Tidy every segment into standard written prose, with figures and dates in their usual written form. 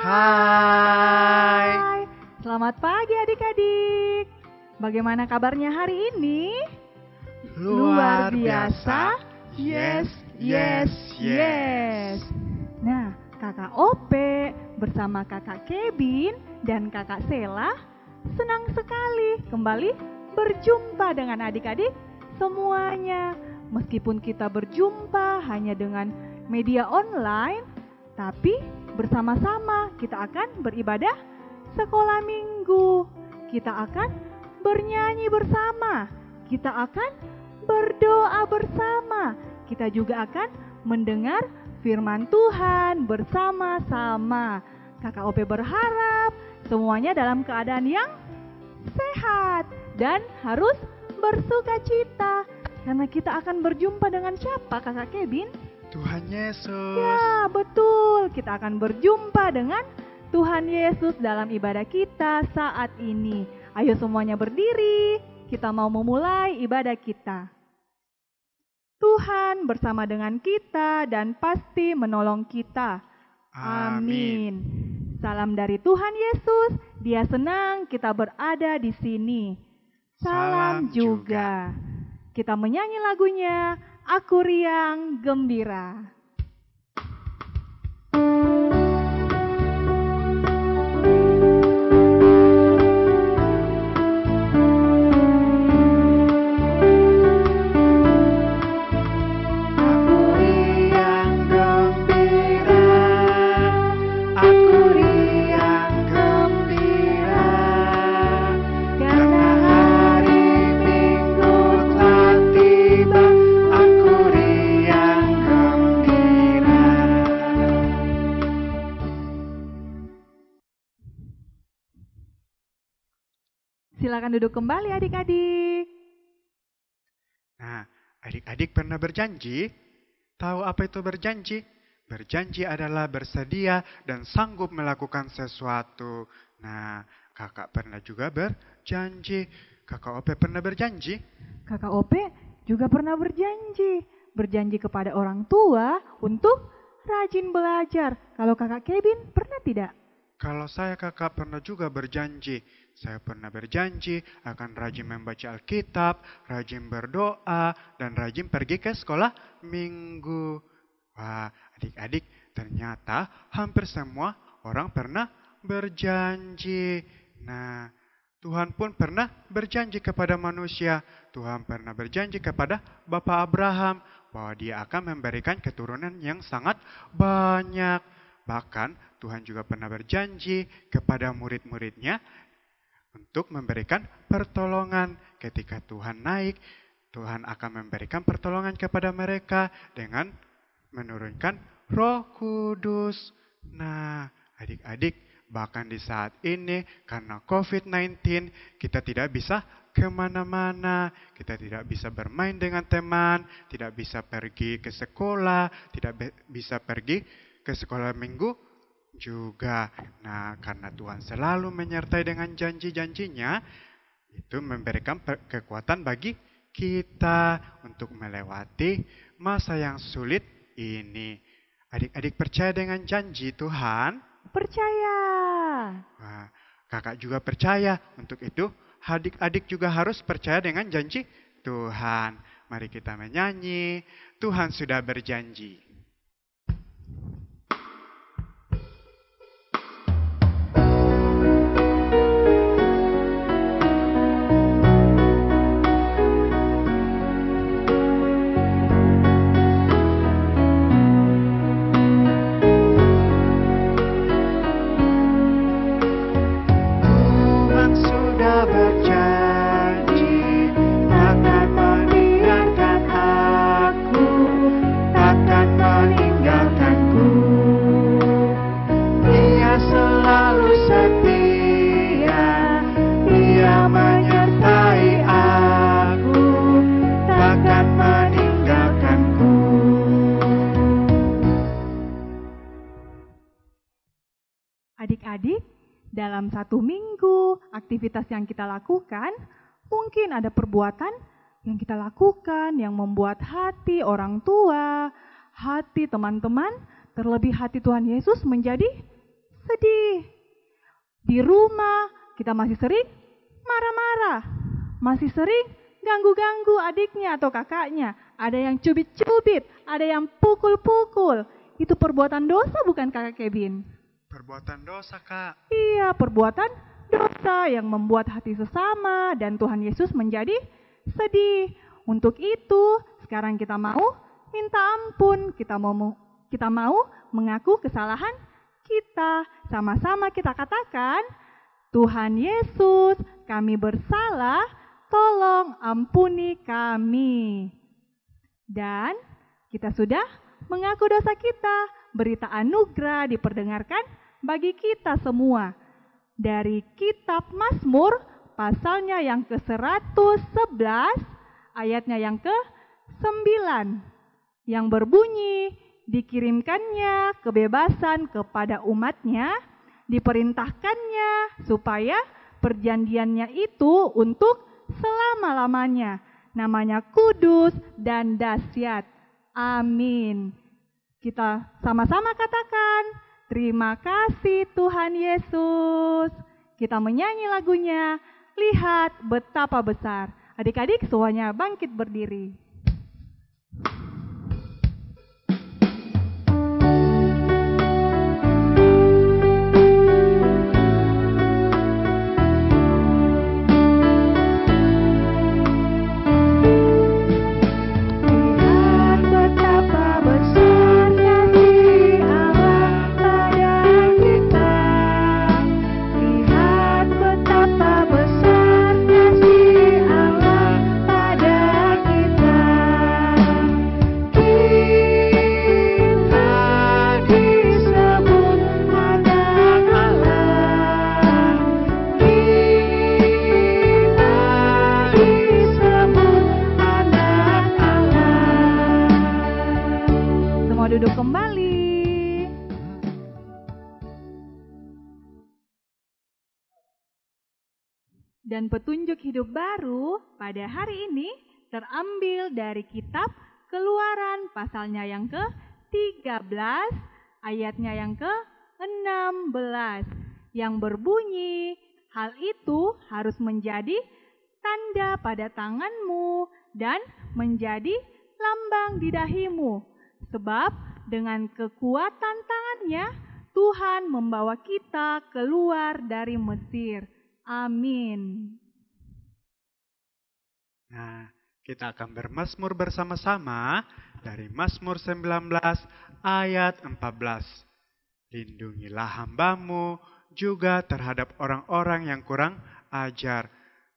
Hai. Selamat pagi adik-adik. Bagaimana kabarnya hari ini? Luar biasa. Yes, yes, yes. Nah, kakak Ope bersama kakak Kevin dan kakak Sela senang sekali kembali berjumpa dengan adik-adik semuanya. Meskipun kita berjumpa hanya dengan media online, tapi bersama-sama kita akan beribadah sekolah minggu. Kita akan bernyanyi bersama. Kita akan berdoa bersama. Kita juga akan mendengar firman Tuhan bersama-sama. Kakak Ope berharap semuanya dalam keadaan yang sehat dan harus bersuka cita. Karena kita akan berjumpa dengan siapa, Kakak Kevin? Tuhan Yesus. Ya, betul. Kita akan berjumpa dengan Tuhan Yesus dalam ibadah kita saat ini. Ayo semuanya berdiri. Kita mau memulai ibadah kita. Tuhan bersama dengan kita dan pasti menolong kita. Amin. Salam dari Tuhan Yesus. Dia senang kita berada di sini. Salam juga. Kita menyanyi lagunya Aku Riang Gembira. Silakan duduk kembali adik-adik. Nah, adik-adik pernah berjanji? Tahu apa itu berjanji? Berjanji adalah bersedia dan sanggup melakukan sesuatu. Nah, kakak pernah juga berjanji. Kakak Ope pernah berjanji? Kakak Ope juga pernah berjanji. Berjanji kepada orang tua untuk rajin belajar. Kalau kakak Kevin pernah tidak? Kalau saya kakak pernah juga berjanji. Saya pernah berjanji akan rajin membaca Alkitab, rajin berdoa, dan rajin pergi ke sekolah minggu. Wah, adik-adik, ternyata hampir semua orang pernah berjanji. Nah, Tuhan pun pernah berjanji kepada manusia. Tuhan pernah berjanji kepada Bapak Abraham bahwa Dia akan memberikan keturunan yang sangat banyak. Bahkan Tuhan juga pernah berjanji kepada murid-muridnya untuk memberikan pertolongan. Ketika Tuhan naik, Tuhan akan memberikan pertolongan kepada mereka dengan menurunkan Roh Kudus. Nah, adik-adik, bahkan di saat ini karena COVID-19 kita tidak bisa kemana-mana, kita tidak bisa bermain dengan teman, tidak bisa pergi ke sekolah, tidak bisa pergi ke sekolah minggu juga. Nah, karena Tuhan selalu menyertai dengan janji-janjinya, itu memberikan kekuatan bagi kita untuk melewati masa yang sulit ini. Adik-adik percaya dengan janji Tuhan? Percaya. Nah, kakak juga percaya. Untuk itu, adik-adik juga harus percaya dengan janji Tuhan. Mari kita menyanyi, Tuhan sudah berjanji. Adik-adik, dalam satu minggu aktivitas yang kita lakukan, mungkin ada perbuatan yang kita lakukan yang membuat hati orang tua, hati teman-teman, terlebih hati Tuhan Yesus menjadi sedih. Di rumah kita masih sering marah-marah, masih sering ganggu-ganggu adiknya atau kakaknya. Ada yang cubit-cubit, ada yang pukul-pukul. Itu perbuatan dosa bukan Kakak Kevin? Perbuatan dosa, Kak. Iya, perbuatan dosa yang membuat hati sesama dan Tuhan Yesus menjadi sedih. Untuk itu, sekarang kita mau minta ampun, kita mau mengaku kesalahan kita. Sama-sama kita katakan, Tuhan Yesus, kami bersalah, tolong ampuni kami. Dan kita sudah mengaku dosa kita, berita anugerah diperdengarkan bagi kita semua. Dari kitab Mazmur, pasalnya yang ke-111, ayatnya yang ke-9, yang berbunyi, dikirimkannya kebebasan kepada umatnya, diperintahkannya supaya perjanjiannya itu untuk selama-lamanya. Namanya kudus dan dahsyat. Amin. Kita sama-sama katakan, terima kasih Tuhan Yesus. Kita menyanyi lagunya, lihat betapa besar. Adik-adik semuanya bangkit berdiri. Duduk kembali. Dan petunjuk hidup baru pada hari ini terambil dari kitab Keluaran pasalnya yang ke-13, ayatnya yang ke-16, yang berbunyi, hal itu harus menjadi tanda pada tanganmu dan menjadi lambang di dahimu. Sebab dengan kekuatan tangannya, Tuhan membawa kita keluar dari Mesir. Amin. Nah, kita akan bermazmur bersama-sama dari Mazmur 19 ayat 14. Lindungilah hambamu juga terhadap orang-orang yang kurang ajar.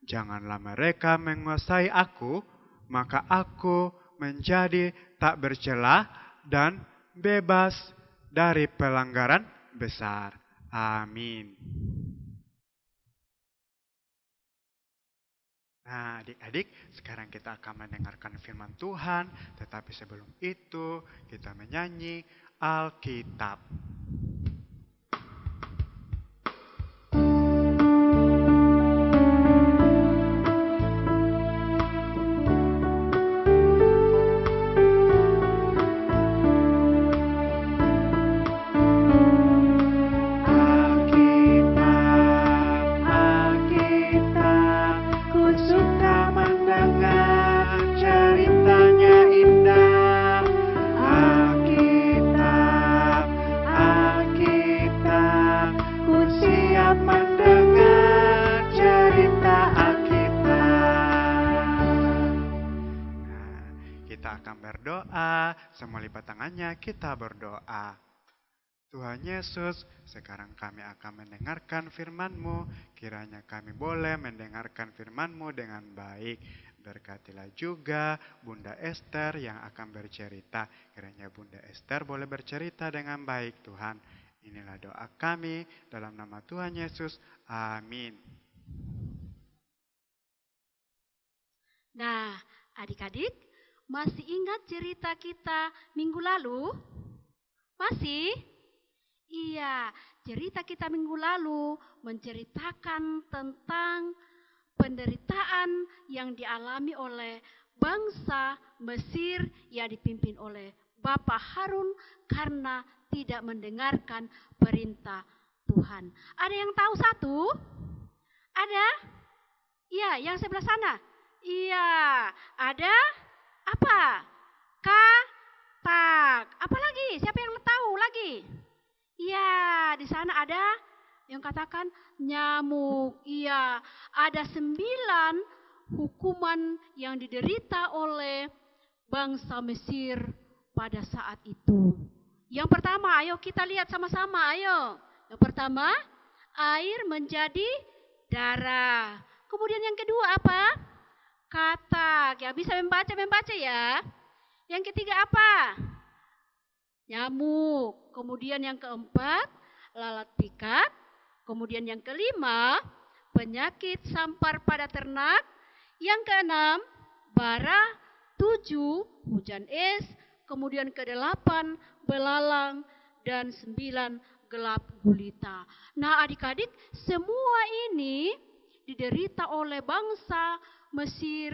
Janganlah mereka menguasai aku, maka aku menjadi tak bercela dan bebas dari pelanggaran besar. Amin. Nah, adik-adik, sekarang kita akan mendengarkan firman Tuhan, tetapi sebelum itu kita menyanyi Alkitab. Semua lipat tangannya, kita berdoa. Tuhan Yesus, sekarang kami akan mendengarkan firman-Mu. Kiranya kami boleh mendengarkan firman-Mu dengan baik. Berkatilah juga Bunda Esther yang akan bercerita. Kiranya Bunda Esther boleh bercerita dengan baik, Tuhan. Inilah doa kami dalam nama Tuhan Yesus. Amin. Nah, adik-adik, masih ingat cerita kita minggu lalu? Masih? Iya, cerita kita minggu lalu menceritakan tentang penderitaan yang dialami oleh bangsa Mesir yang dipimpin oleh Bapak Harun karena tidak mendengarkan perintah Tuhan. Ada yang tahu satu? Ada? Iya, yang sebelah sana. Iya, ada apa? Katak. Apa lagi? Siapa yang tahu lagi? Iya, di sana ada yang katakan nyamuk. Iya, ada 9 hukuman yang diderita oleh bangsa Mesir pada saat itu. Yang pertama, ayo kita lihat sama-sama, ayo. Yang pertama, air menjadi darah. Kemudian yang kedua apa? Katak. Ya, bisa membaca ya. Yang ketiga apa? Nyamuk. Kemudian yang keempat, lalat pikat. Kemudian yang kelima, penyakit sampar pada ternak. Yang keenam, bara. 7, hujan es. Kemudian ke-8, belalang. Dan 9, gelap gulita. Nah, adik-adik, semua ini diderita oleh bangsa Mesir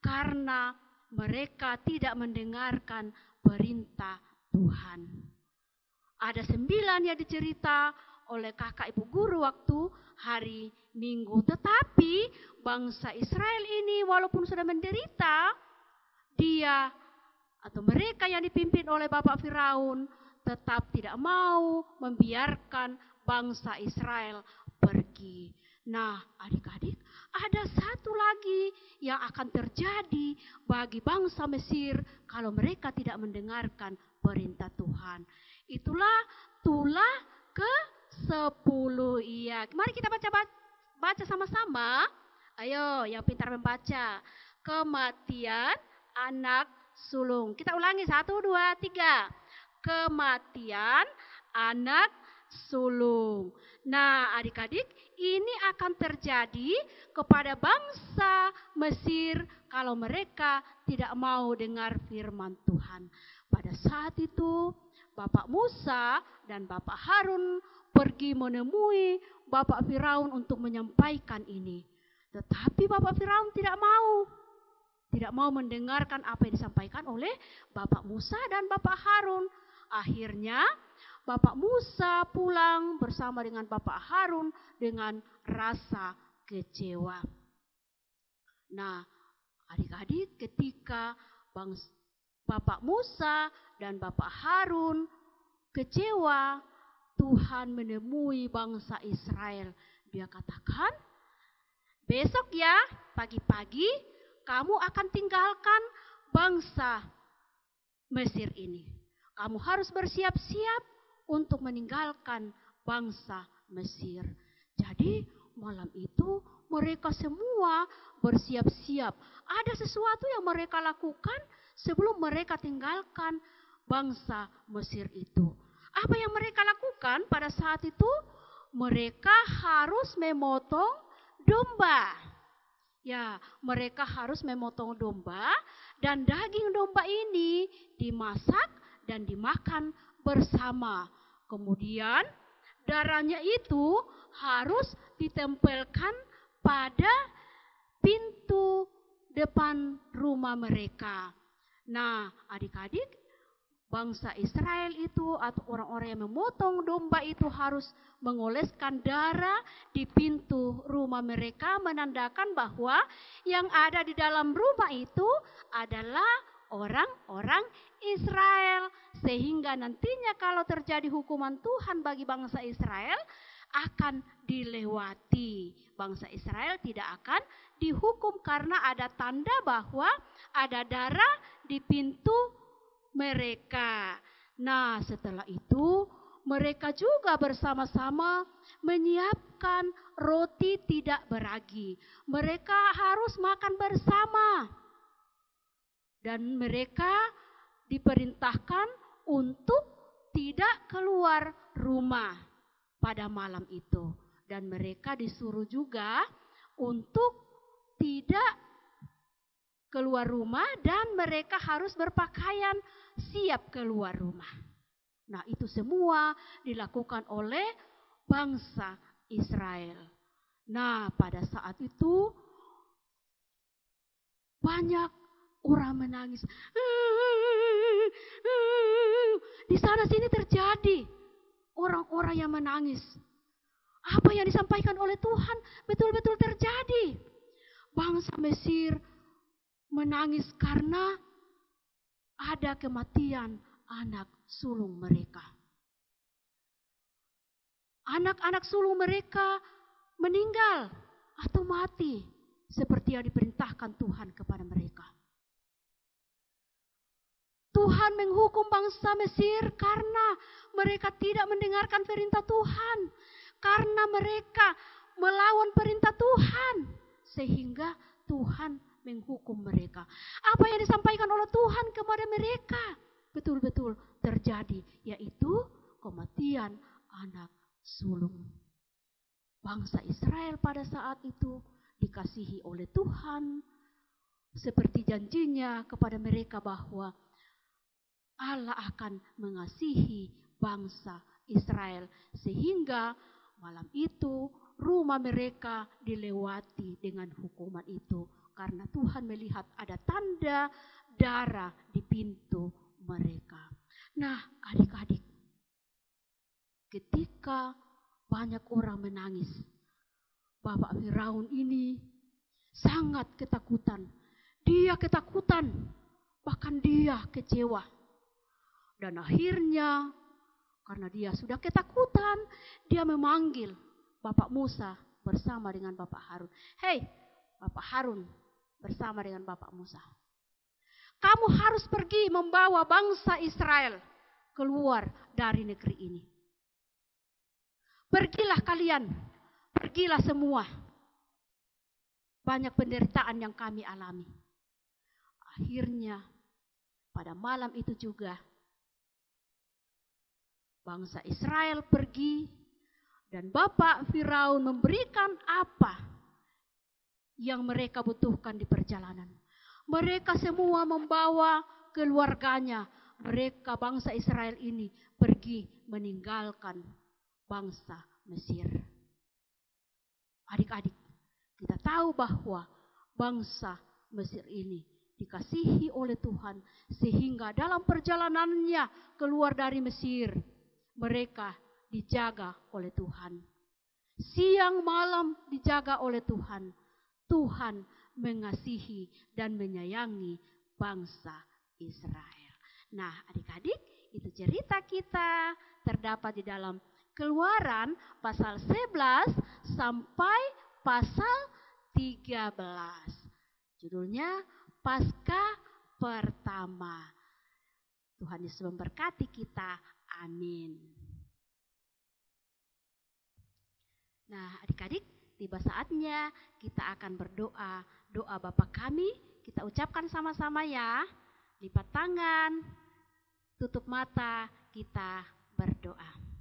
karena mereka tidak mendengarkan perintah Tuhan. Ada 9 yang dicerita oleh kakak ibu guru waktu hari Minggu. Tetapi bangsa Israel ini walaupun sudah menderita, dia atau mereka yang dipimpin oleh Bapak Firaun tetap tidak mau membiarkan bangsa Israel pergi. Nah, adik-adik, ada satu lagi yang akan terjadi bagi bangsa Mesir kalau mereka tidak mendengarkan perintah Tuhan. Itulah tulah ke-10. Iya, mari kita baca sama-sama. Ayo, yang pintar membaca. Kematian anak sulung. Kita ulangi 1, 2, 3. Kematian anak sulung. Nah, adik-adik, ini akan terjadi kepada bangsa Mesir kalau mereka tidak mau dengar firman Tuhan. Pada saat itu, Bapak Musa dan Bapak Harun pergi menemui Bapak Firaun untuk menyampaikan ini. Tetapi Bapak Firaun tidak mau mendengarkan apa yang disampaikan oleh Bapak Musa dan Bapak Harun. Akhirnya Bapak Musa pulang bersama dengan Bapak Harun dengan rasa kecewa. Nah, adik-adik, ketika Bapak Musa dan Bapak Harun kecewa, Tuhan menemui bangsa Israel. Dia katakan, besok ya pagi-pagi kamu akan tinggalkan bangsa Mesir ini. Kamu harus bersiap-siap untuk meninggalkan bangsa Mesir. Jadi malam itu mereka semua bersiap-siap. Ada sesuatu yang mereka lakukan sebelum mereka tinggalkan bangsa Mesir itu. Apa yang mereka lakukan pada saat itu? Mereka harus memotong domba. Ya, mereka harus memotong domba dan daging domba ini dimasak dan dimakan bersama. Kemudian darahnya itu harus ditempelkan pada pintu depan rumah mereka. Nah, adik-adik, bangsa Israel itu atau orang-orang yang memotong domba itu harus mengoleskan darah di pintu rumah mereka, menandakan bahwa yang ada di dalam rumah itu adalah orang-orang Israel. Sehingga nantinya kalau terjadi hukuman Tuhan bagi bangsa Israel akan dilewati. Bangsa Israel tidak akan dihukum karena ada tanda bahwa ada darah di pintu mereka. Nah, setelah itu mereka juga bersama-sama menyiapkan roti tidak beragi. Mereka harus makan bersama. Dan mereka diperintahkan untuk tidak keluar rumah pada malam itu. Dan mereka disuruh juga untuk tidak keluar rumah dan mereka harus berpakaian siap keluar rumah. Nah, itu semua dilakukan oleh bangsa Israel. Nah, pada saat itu banyak orang menangis. Di sana sini terjadi orang-orang yang menangis. Apa yang disampaikan oleh Tuhan betul-betul terjadi. Bangsa Mesir menangis karena ada kematian anak sulung mereka. Anak-anak sulung mereka meninggal atau mati seperti yang diperintahkan Tuhan kepada mereka. Tuhan menghukum bangsa Mesir karena mereka tidak mendengarkan perintah Tuhan. Karena mereka melawan perintah Tuhan. Sehingga Tuhan menghukum mereka. Apa yang disampaikan oleh Tuhan kepada mereka betul-betul terjadi, yaitu kematian anak sulung. Bangsa Israel pada saat itu dikasihi oleh Tuhan, seperti janjinya kepada mereka bahwa Allah akan mengasihi bangsa Israel, sehingga malam itu rumah mereka dilewati dengan hukuman itu, karena Tuhan melihat ada tanda darah di pintu mereka. Nah, adik-adik, ketika banyak orang menangis, Bapak Firaun ini sangat ketakutan. Dia ketakutan, bahkan dia kecewa. Dan akhirnya, karena dia sudah ketakutan, dia memanggil Bapak Musa bersama dengan Bapak Harun. Hei, Bapak Harun bersama dengan Bapak Musa. Kamu harus pergi membawa bangsa Israel keluar dari negeri ini. Pergilah kalian, pergilah semua. Banyak penderitaan yang kami alami. Akhirnya, pada malam itu juga, bangsa Israel pergi dan Bapak Firaun memberikan apa yang mereka butuhkan di perjalanan. Mereka semua membawa keluarganya. Mereka bangsa Israel ini pergi meninggalkan bangsa Mesir. Adik-adik, kita tahu bahwa bangsa Mesir ini dikasihi oleh Tuhan, sehingga dalam perjalanannya keluar dari Mesir, mereka dijaga oleh Tuhan. Siang malam dijaga oleh Tuhan. Tuhan mengasihi dan menyayangi bangsa Israel. Nah, adik-adik, itu cerita kita terdapat di dalam Keluaran pasal 11 sampai pasal 13. Judulnya Paskah Pertama. Tuhan Yesus memberkati kita. Amin. Nah, adik-adik, tiba saatnya kita akan berdoa. Doa Bapa kami, kita ucapkan sama-sama ya. Lipat tangan, tutup mata, kita berdoa.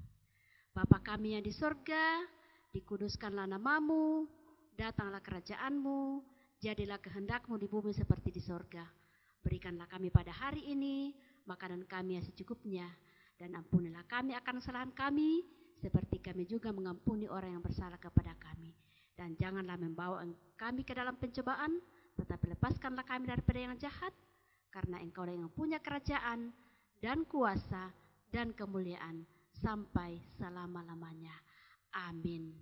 Bapa kami yang di sorga, dikuduskanlah namamu, datanglah kerajaanmu, jadilah kehendakmu di bumi seperti di sorga. Berikanlah kami pada hari ini makanan kami yang secukupnya, dan ampunilah kami akan kesalahan kami, seperti kami juga mengampuni orang yang bersalah kepada kami. Dan janganlah membawa kami ke dalam pencobaan, tetapi lepaskanlah kami daripada yang jahat, karena Engkau yang punya kerajaan dan kuasa dan kemuliaan sampai selama-lamanya. Amin.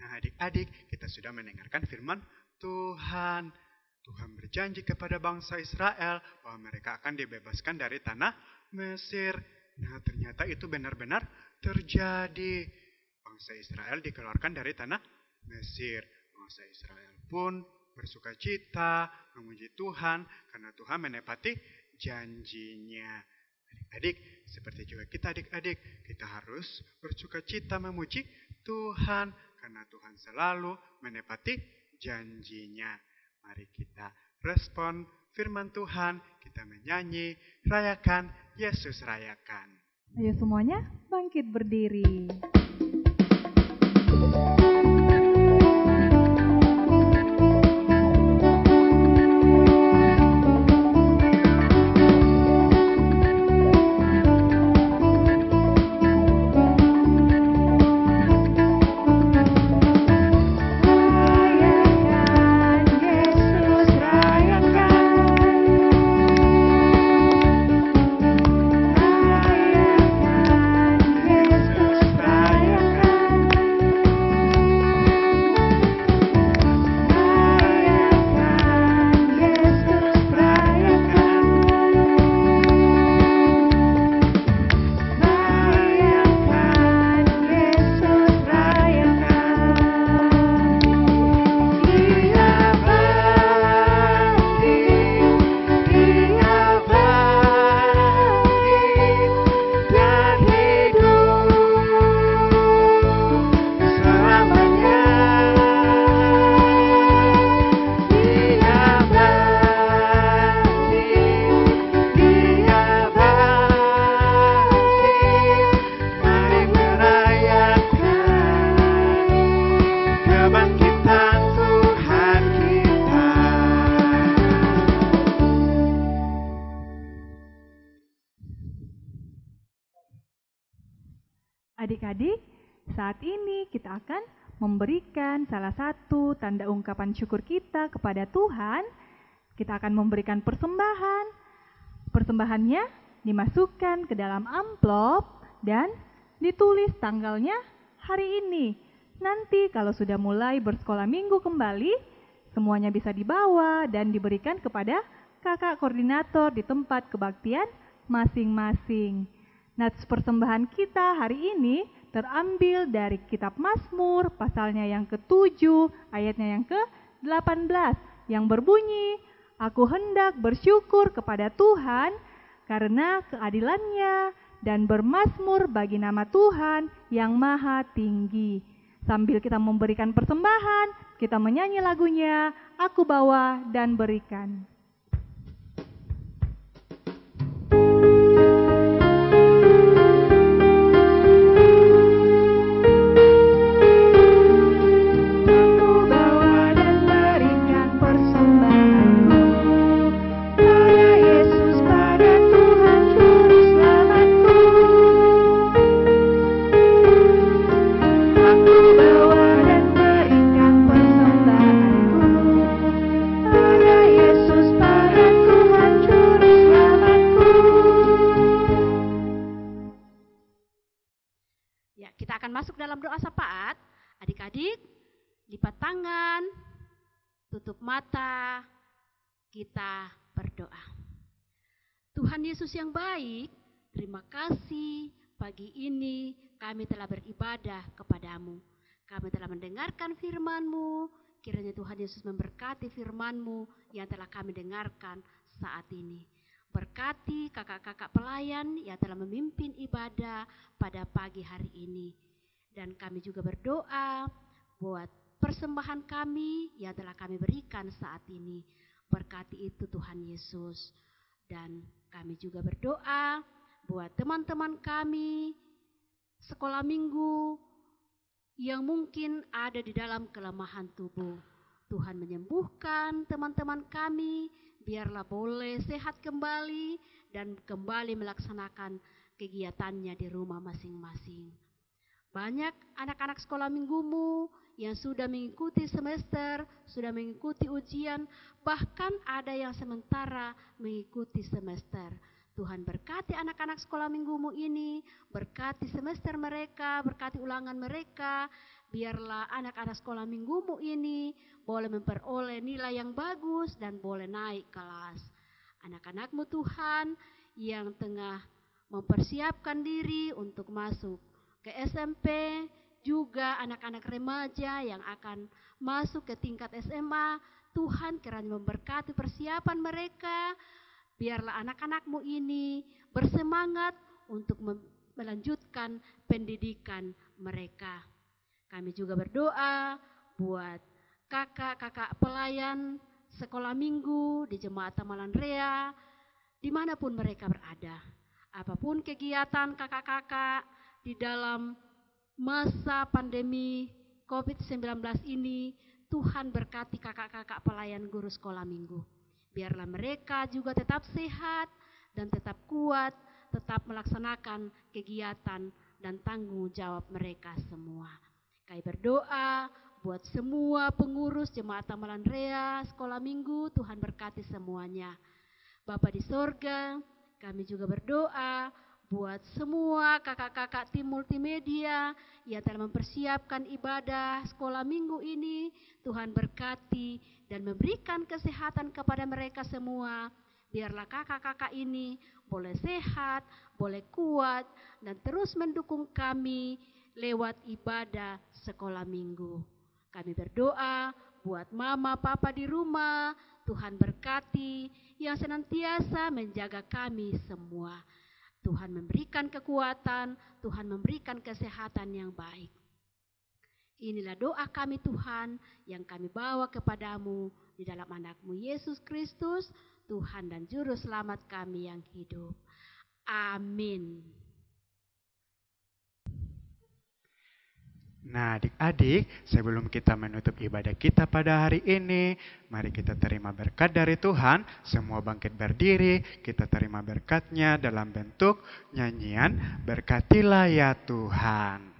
Nah, adik-adik, kita sudah mendengarkan firman Tuhan. Tuhan berjanji kepada bangsa Israel bahwa mereka akan dibebaskan dari tanah Mesir. Nah, ternyata itu benar-benar terjadi. Bangsa Israel dikeluarkan dari tanah Mesir. Bangsa Israel pun bersuka cita, memuji Tuhan, karena Tuhan menepati janjinya. Adik-adik, seperti juga kita adik-adik, kita harus bersuka cita memuji Tuhan, karena Tuhan selalu menepati janjinya. Mari kita respon firman Tuhan, kita menyanyi, rayakan, Yesus rayakan. Ayo semuanya bangkit berdiri. adik-adik, saat ini kita akan memberikan salah satu tanda ungkapan syukur kita kepada Tuhan. Kita akan memberikan persembahan. Persembahannya dimasukkan ke dalam amplop dan ditulis tanggalnya hari ini. Nanti kalau sudah mulai bersekolah minggu kembali, semuanya bisa dibawa dan diberikan kepada kakak koordinator di tempat kebaktian masing-masing. Nats persembahan kita hari ini terambil dari kitab Mazmur pasalnya yang ke-7 ayatnya yang ke-18 yang berbunyi, "Aku hendak bersyukur kepada Tuhan karena keadilannya dan bermazmur bagi nama Tuhan yang maha tinggi." Sambil kita memberikan persembahan, kita menyanyi lagunya, "Aku bawa dan berikan." Masuk dalam doa syafaat. Adik-adik, lipat tangan, tutup mata, kita berdoa. Tuhan Yesus yang baik, terima kasih pagi ini kami telah beribadah kepadamu. Kami telah mendengarkan firman-Mu, kiranya Tuhan Yesus memberkati firman-Mu yang telah kami dengarkan saat ini. Berkati kakak-kakak pelayan yang telah memimpin ibadah pada pagi hari ini. Dan kami juga berdoa buat persembahan kami yang telah kami berikan saat ini. Berkati itu Tuhan Yesus. Dan kami juga berdoa buat teman-teman kami sekolah minggu yang mungkin ada di dalam kelemahan tubuh. Tuhan menyembuhkan teman-teman kami, biarlah boleh sehat kembali dan kembali melaksanakan kegiatannya di rumah masing-masing. Banyak anak-anak sekolah minggumu yang sudah mengikuti semester, sudah mengikuti ujian, bahkan ada yang sementara mengikuti semester. Tuhan berkati anak-anak sekolah minggumu ini, berkati semester mereka, berkati ulangan mereka, biarlah anak-anak sekolah minggumu ini boleh memperoleh nilai yang bagus dan boleh naik kelas. Anak-anakmu Tuhan yang tengah mempersiapkan diri untuk masuk ke SMP, juga anak-anak remaja yang akan masuk ke tingkat SMA, Tuhan kiranya memberkati persiapan mereka, biarlah anak-anakmu ini bersemangat untuk melanjutkan pendidikan mereka. Kami juga berdoa buat kakak-kakak pelayan sekolah minggu di Jemaat Tamalan Rea, dimanapun mereka berada. Apapun kegiatan kakak-kakak di dalam masa pandemi COVID-19 ini, Tuhan berkati kakak-kakak pelayan guru sekolah minggu. Biarlah mereka juga tetap sehat dan tetap kuat, tetap melaksanakan kegiatan dan tanggung jawab mereka semua. Kami berdoa buat semua pengurus Jemaat Tamalan Rea sekolah minggu, Tuhan berkati semuanya. Bapa di sorga, kami juga berdoa buat semua kakak-kakak tim multimedia yang telah mempersiapkan ibadah sekolah minggu ini. Tuhan berkati dan memberikan kesehatan kepada mereka semua. Biarlah kakak-kakak ini boleh sehat, boleh kuat, dan terus mendukung kami lewat ibadah sekolah minggu. Kami berdoa buat mama papa di rumah, Tuhan berkati yang senantiasa menjaga kami semua. Tuhan memberikan kekuatan, Tuhan memberikan kesehatan yang baik. Inilah doa kami Tuhan yang kami bawa kepadamu di dalam anak-Mu Yesus Kristus, Tuhan dan Juru Selamat kami yang hidup. Amin. Nah, adik-adik, sebelum kita menutup ibadah kita pada hari ini, mari kita terima berkat dari Tuhan. Semua bangkit berdiri, kita terima berkatnya dalam bentuk nyanyian Berkatilah ya Tuhan.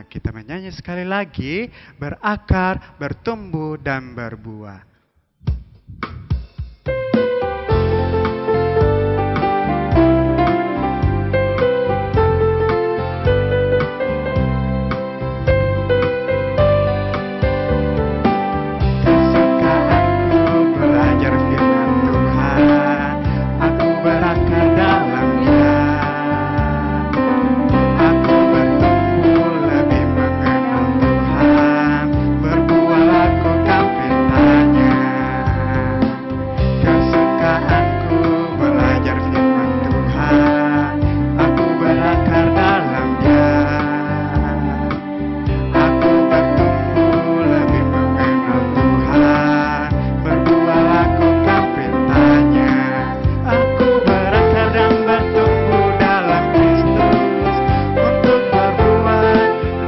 Kita menyanyi sekali lagi, berakar, bertumbuh, dan berbuah. Kesukaanku belajar firman Tuhan, aku berakar dalamnya. Aku bertumbuh lebih mengenal Tuhan, berbuah lakukan perintahnya. Kesukaanku belajar firman Tuhan, aku berakar dalamnya. Aku bertumbuh lebih mengenal Tuhan, berbuah lakukan perintahnya. Aku berakar dan bertumbuh dalam Kristus untuk berbuah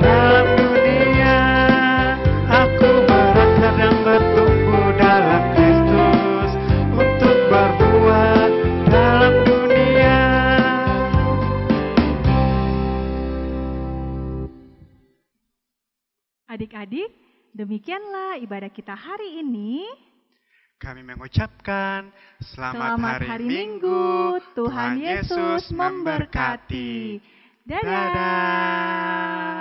dalam dunia. Aku berakar dan bertumbuh dalam Kristus untuk berbuah dalam dunia. Adik-adik, demikianlah ibadah kita hari ini. Kami mengucapkan selamat hari Minggu. Tuhan Yesus memberkati. Dadah. Dadah.